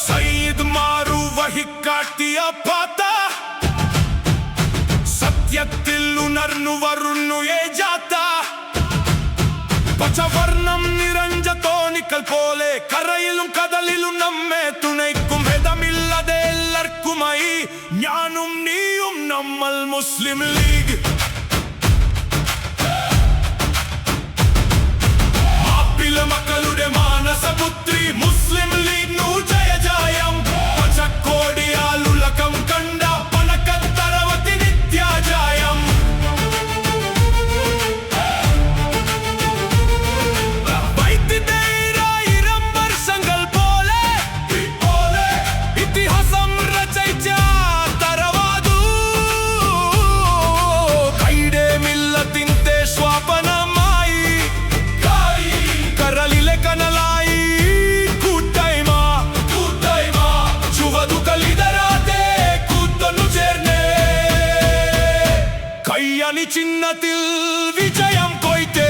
സയ്യിദ് മാറു വഹിക്കാട്ടിയ പാത സത്യത്തിൽ ഉണർന്നു വരുന്നു ഏ ജാഥ പച്ചവർണം നിറഞ്ഞ തോണിക്കൽ പോലെ കരയിലും കടലിലും നമ്മെ തുണയ്ക്കും ഭേദമില്ലാതെ എല്ലാവർക്കുമായി ഞാനും നീയും നമ്മൾ മുസ്ലിം ലീഗ് മാപ്പിള മക്കളുടെ മാനസപുത്രി മുസ്ലിം ലീഗ് ജയ ജയം പച്ചക്കോടിയാലുലകം കണ്ട പണക്കത്തറവത്തി നിത്യജയം വൈദ്യുതയിരായിരം വർഷങ്ങൾ പോലെ ഇതിഹാസം രചയിച്ച തറവാദു കൈടെ മില്ലത്തിന്റെ സ്വാപനമായി കരളിലെ കനലായി കൂട്ടായ്മ ചുവതു കലിതരാതെ കൂട്ടൊന്നു ചേർന്നേ കയ്യണി ചിഹ്നത്തിൽ വിജയം കൊയ്ത്തേ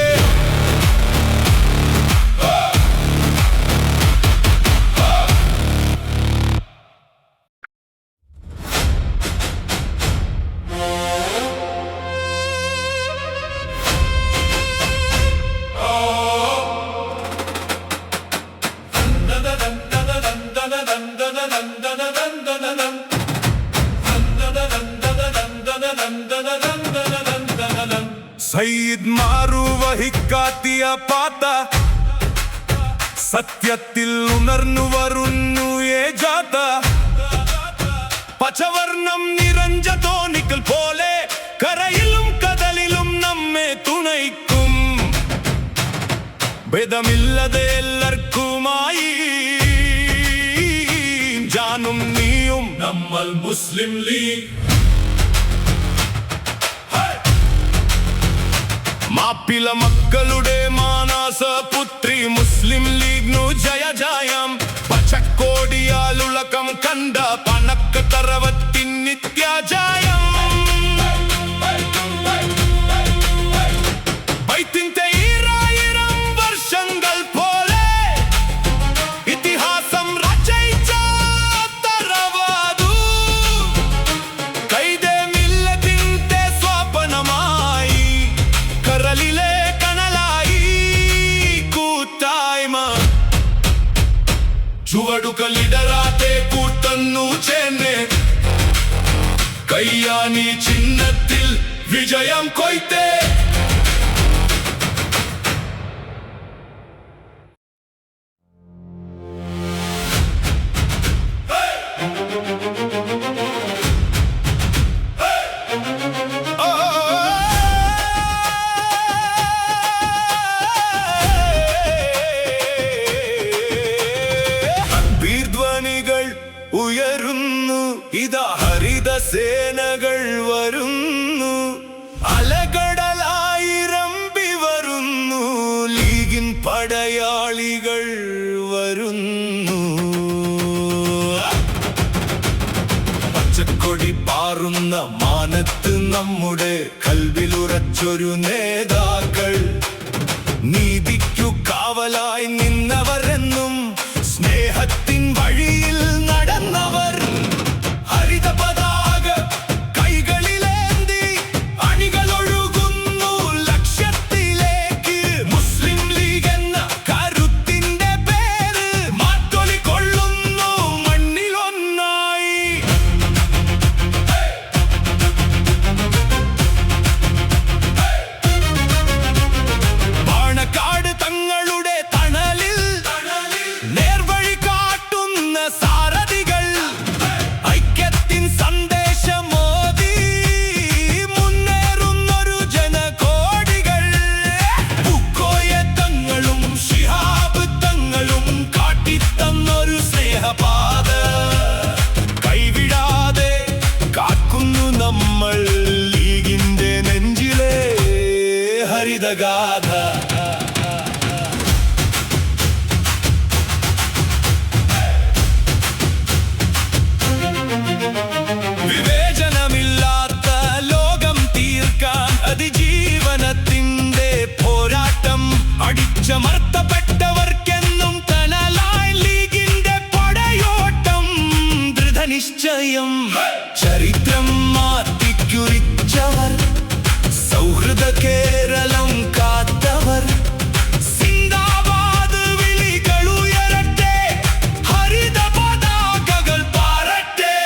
സയ്യിദ് മാറു വഹിക്കാത്തിയ പാത സത്യത്തിൽ ഉണർന്നു വരുന്നു ഏ ജാഥ പച്ചവർണം നിറഞ്ഞ തോണിക്കൽ പോലെ കരയിലും കടലിലും നമ്മെ തുണയ്ക്കും ഭേദമില്ലാതെ എല്ലാവർക്കുമായി ജാനും നീയും നമ്മൾ മുസ്ലിം ലീഗ് മാപ്പിള മക്കളുടെ മാനസപുത്രി മുസ്ലിം ലീഗ് ജയ ജയം പച്ചക്കോടിയാലുലകം കണ്ട പണക്കത്തറവത്തിൻ നിത്യജയം ബൈത്തിൻ തൈറ തുറന്നു ചേർന്ന് കയ്യാനി ചിഹ്നത്തിൽ വിജയം കൊയ്ത്തേ. ബീർധ്വനികൾ ഉയരുന്നു, ഇതാ ഹരിത സേനകൾ വരുന്നു, അലകടലായിരമ്പി വരുന്നു, ലീഗിൻ പടയാളികൾ വരുന്നു. പച്ചക്കൊടി പാറുന്ന മാനത്ത് നമ്മുടെ കൽവിലുറച്ചൊരു നേതാക്കൾ, നീതിക്കു കാവലായി നിന്നവരെന്നും സ്നേഹത്തിൻ വഴിയിൽ നടന്നവർ. ഹരിത പതാക കൈകളിലേന്തി അണികളൊഴുകുന്നു ലക്ഷ്യത്തിലേക്ക്. മുസ്ലിം ലീഗ് എന്ന കരുത്തിന്റെ പേര് മാറ്റൊലി കൊള്ളുന്നു മണ്ണിലൊന്നായി. പാണക്കാട് തങ്ങളുടെ തണലിൽ നേർവഴി കാട്ടുന്ന സാരഥികൾ, ഐക്യത്തിൻ സന്ദേശമോദി മുന്നേറുന്നൊരു ജനകോടികൾ. ബുക്കോയ തങ്ങളും ശിഹാബ് തങ്ങളും കാട്ടിത്തന്നൊരു സ്നേഹപാത കൈവിടാതെ കാക്കുന്നു നമ്മൾ ലീഗിന്റെ നെഞ്ചിലെ ഹരിതഗാഥ. വിവേചനമില്ലാത്ത ലോകം തീർക്കാൻ അതിജീവനത്തിന്റെ പോരാട്ടം. അടിച്ചമർത്തപ്പെട്ടവർക്കെന്നും തണലായി ലീഗിന്റെ പടയോട്ടം. ദൃഢനിശ്ചയം ചരിത്രം മാറ്റിക്കുറിച്ചവർ, സൗഹൃദ കേരളം കാത്തവർ. സിന്ദാബാദ് വിളികളുയരട്ടെ, ഹരിത പതാകകൾ പാറട്ടെ.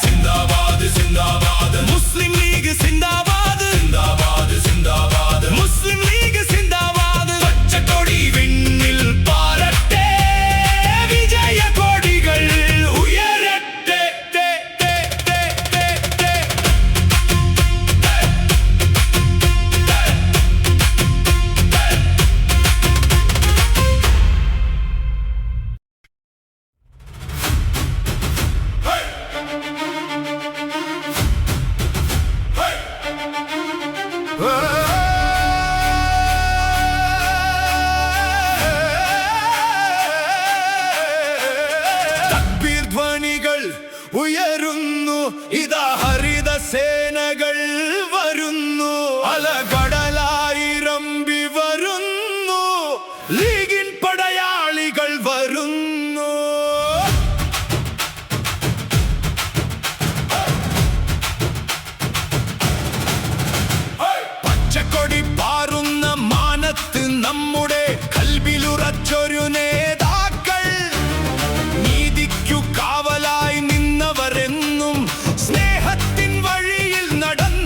സിന്ദാബാദ് സിന്ദാബാദ് മുസ്ലിം ലീഗ് സിന്ദാബാദ്. സിന്ദാബാദ് സിന്ദാബാദ് മുസ്ലിം ലീഗ് സിന്ദാബാദ്. പച്ചക്കൊടി വിണ്ണിൽ പാറട്ടെ, വിജയക്കൊടികൾ ഉയരട്ടെ. തക്ബീർ ധ്വനികൾ ഉയരുന്നു, ഇതാ ഹരിത സേനകൾ വരുന്നു, അലകടലായിരമ്പി വരുന്നു, ലീഗിൻ പടയാളികൾ വരുന്നു. പച്ചക്കൊടി പാറുന്ന മാനത്ത് നമ്മുടെ കൽവിലുറച്ചൊരു നേതാക്കൾ, നീതിക്കു കാവലായി നിന്നവരെന്നും സ്നേഹത്തിൻ വഴിയിൽ നടന്നു.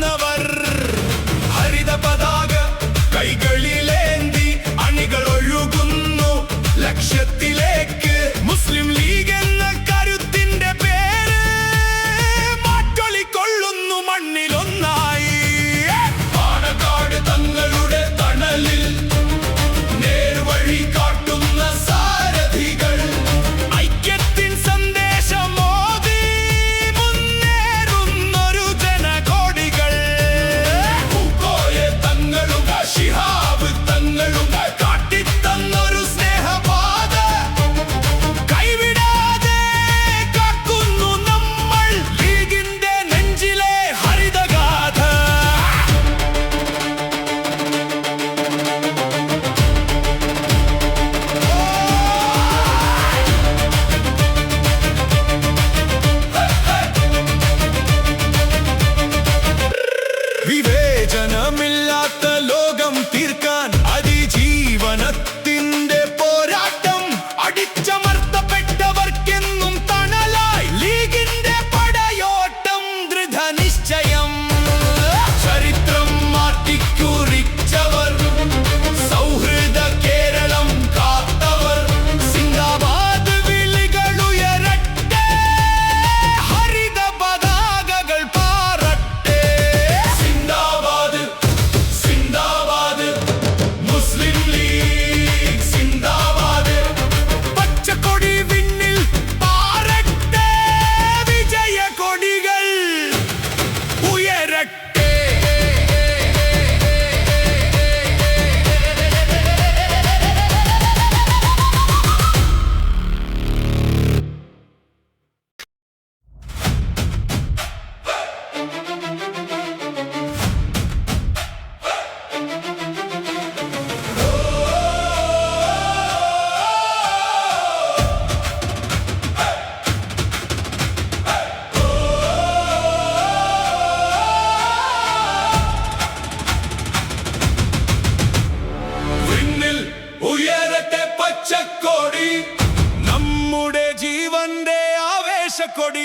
ആവേശക്കൊടി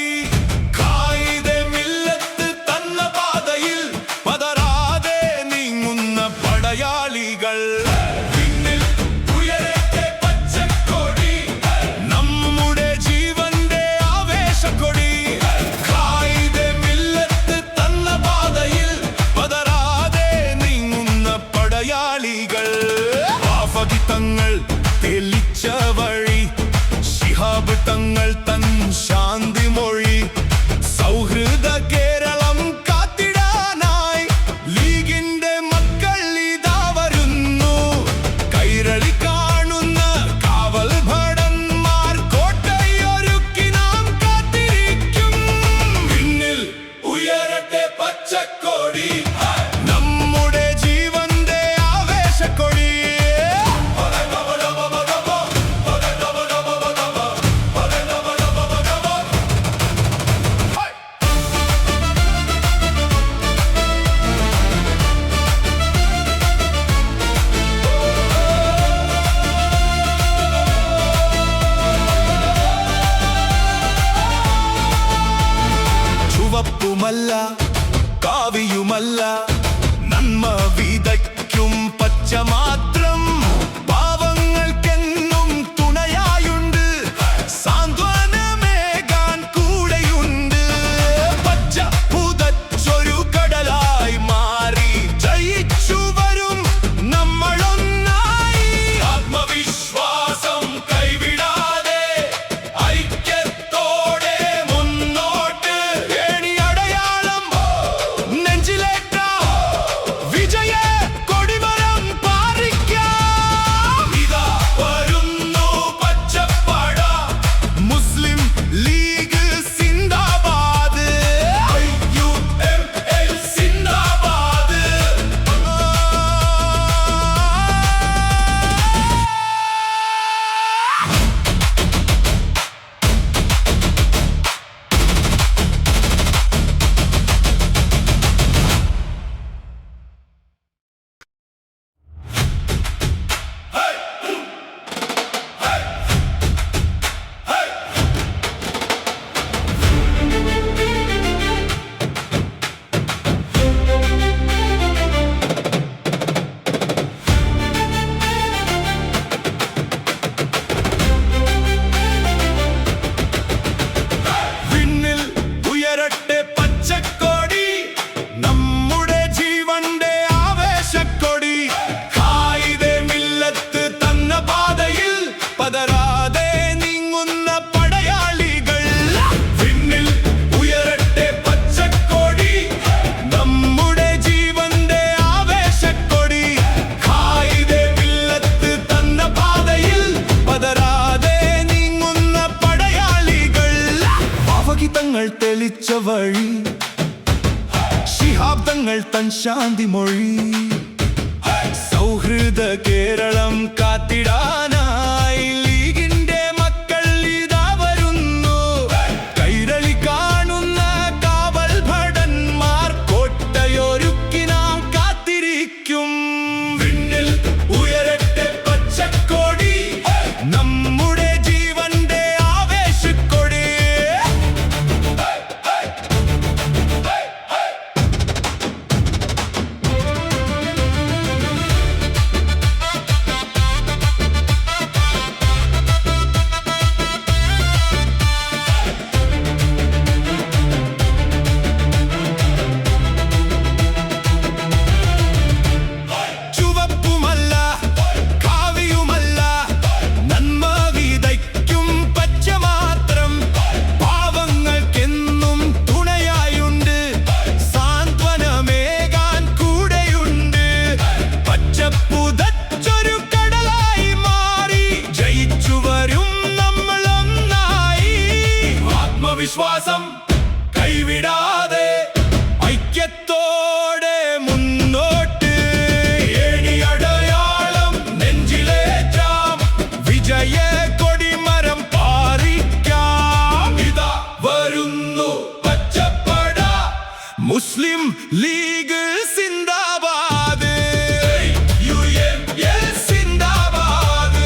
ഖായിദെ മില്ലത്ത് തന്ന പാതയിൽ പതറാതെ നീങ്ങുന്ന പടയാളികൾ പിന്നിൽ ഉയരട്ടെ പച്ചക്കൊടി നമ്മുടെ ജീവന്റെ ആവേശക്കൊടി ഖായിദെ മില്ലത്ത് തന്ന പാതയിൽ പതറാതെ നീങ്ങുന്ന പടയാളികൾ ആഫഖി തങ്ങൾ തെളിച്ച വഴി ശിഹാബ് തങ്ങൾ തൻ ശാന്തി മൊഴി സൗഹൃദ കേരളം കാത്തിടാനായി ലീഗിന്റെ മക്കൾ ഇതാ വരുന്നു കൈരളി കാണുന്ന കാവൽ ഭടന്മാർ കോട്ടയൊരുക്കി നാം കാത്തിരിക്കും പിന്നിൽ ഉയരട്ടെ പച്ചക്കൊടി നമ്മുടെ ജീവന്റെ ആവേശക്കൊടി ചുവപ്പുമല്ല കാവിയുമല്ല നന്മ വിതയ്ക്കും പച്ച മാത്രം പാവങ്ങൾക്കെന്നും തുണയായുണ്ട് സാന്ത്വനമേകാൻ കൂടെയുണ്ട് പച്ച പുതച്ചൊരു കടലായി മാറി ജയിച്ചു വരും നമ്മളൊന്നായി ആത്മവിശ്വാസം കൈവിടാതെ ഐക്യത്തോടെ മുന്നോട്ട് ഏണിയടയാളം നെഞ്ചിലേറ്റാം വിജയ കൊടിമരം പാറിക്കാം ഇതാ വരുന്നു പച്ചപ്പട മുസ്ലിം ലീഗ് സിന്ദാബാദ് IUML സിന്ദാബാദ് പിന്നിൽ ഉയരട്ടെ പച്ചക്കൊടി നമ്മുടെ ജീവന്റെ ആവേശക്കൊടി ഖായിദെ മില്ലത്ത് തന്ന പാതയിൽ പതറാതെ നീങ്ങുന്ന പടയാളികൾ പിന്നിൽ ഉയരട്ടെ പച്ചക്കൊടി നമ്മുടെ ജീവന്റെ ആവേശക്കൊടി ഖായിദെ മില്ലത്ത് തന്ന പാതയിൽ പതറാതെ നീങ്ങുന്ന പടയാളികൾ ആഫഖി തങ്ങൾ തെളിച്ച വഴി ശിഹാബ് തങ്ങൾ തൻ ശാന്തി മൊഴി സൗഹൃദ കേരളം കാത്തിടാനായി ലീഗിന്റെ മക്കൾ ഇതാ വരുന്നു കൈരളി കാണുന്ന കാവൽ ഭടന്മാർ കോട്ടയൊരുക്കി നാം കാത്തിരിക്കും പിന്നിൽ ഉയരട്ടെ പച്ചക്കൊടി നമ്മുടെ ജീവന്റെ ആവേശക്കൊടി ചുവപ്പുമല്ല കാവിയുമല്ല നന്മ വിതയ്ക്കും പച്ച മാത്രം പാവങ്ങൾക്കെന്നും തുണയായുണ്ട് സാന്ത്വനമേകാൻ കൂടെയുണ്ട് പച്ചപ്പുതച്ചൊരു കടലായി മാറി ജയിച്ചു വരും നമ്മളൊന്നായി ആത്മവിശ്വാസം കൈവിടാതെ ഐക്യത്തോടെ മുന്നോട്ട് ഏണിയടയാളം നെഞ്ചിലേറ്റാം വിജയ കൊടിമരം പാറിക്കാം ഇതാ വരുന്നു പച്ചപ്പട മുസ്ലിം ലീഗ് സിന്ദാബാദ് IUML സിന്ദാബാദ്